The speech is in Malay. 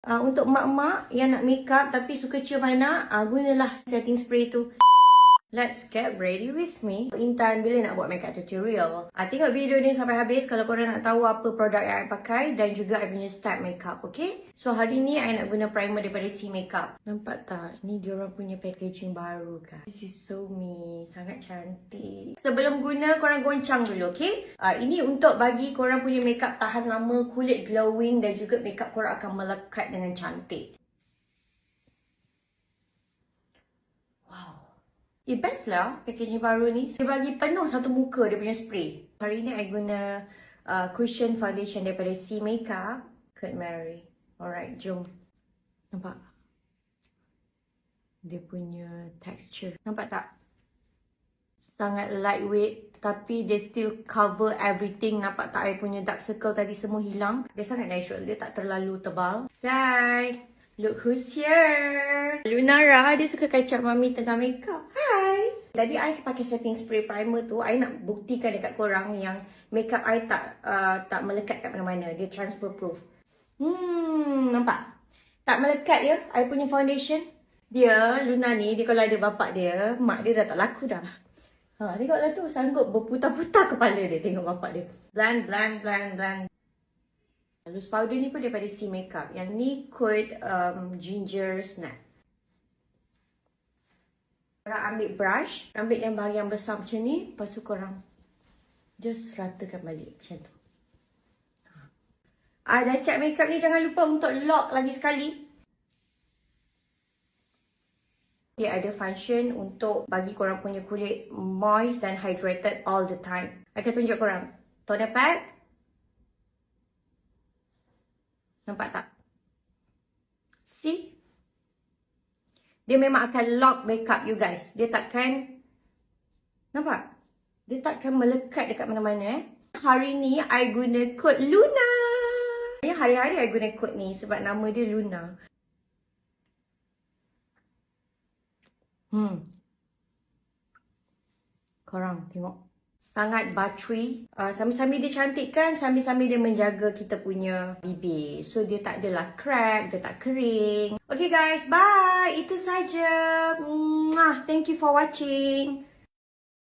Untuk mak-mak yang nak makeup tapi suka cium anak, gunalah setting spray tu. Let's get ready with me. Intan bila nak buat makeup tutorial. Tengok video ni sampai habis kalau korang nak tahu apa produk yang I pakai dan juga I punya style makeup, okay? So hari ni I nak guna primer daripada C Makeup. Nampak tak? Ni diorang punya packaging baru guys. This is so me. Sangat cantik. Sebelum guna korang goncang dulu, okay? Ini untuk bagi korang punya makeup tahan lama, kulit glowing dan juga makeup korang akan melekat dengan cantik. Best lah packaging baru ni. Dia bagi penuh satu muka dia punya spray. Hari ni I guna cushion foundation daripada C Makeup, Kurt Mary. Alright, jom. Nampak? Dia punya texture. Nampak tak? Sangat lightweight tapi dia still cover everything. Nampak tak I punya dark circle tadi semua hilang. Dia sangat natural. Dia tak terlalu tebal. Guys, look who's here. Lunara, dia suka kacau mami tengah makeup. Hi. Tadi I pakai setting spray primer tu, I nak buktikan dekat korang yang makeup I tak melekat kat mana-mana. Dia transfer proof. Nampak? Tak melekat ya, I punya foundation. Dia, Luna ni, dia kalau ada bapak dia, mak dia dah tak laku dah. Tengoklah tu, sanggup berputar-putar kepala dia tengok bapak dia. Blend, blend, blend, blend. Loose powder ni pun daripada C Makeup. Yang ni Kurt Ginger Snap. Korang ambil brush, ambil yang bahagian besar macam ni, lepas tu korang just ratakan balik macam tu. Dah siap makeup ni, jangan lupa untuk lock lagi sekali. Dia ada function untuk bagi korang punya kulit moist dan hydrated all the time. I akan tunjuk korang. Toner pad. Nampak tak? See? Dia memang akan lock makeup you guys. Dia takkan, nampak? Dia takkan melekat dekat mana-mana. Hari ni I guna kod Luna. Hari-hari I guna kod ni sebab nama dia Luna. Korang tengok. Sangat buttery. Sambil-sambil dia cantik kan, sambil-sambil dia menjaga kita punya bibir. So dia tak adalah crack, dia tak kering. Okay guys, bye. Itu saja. Thank you for watching.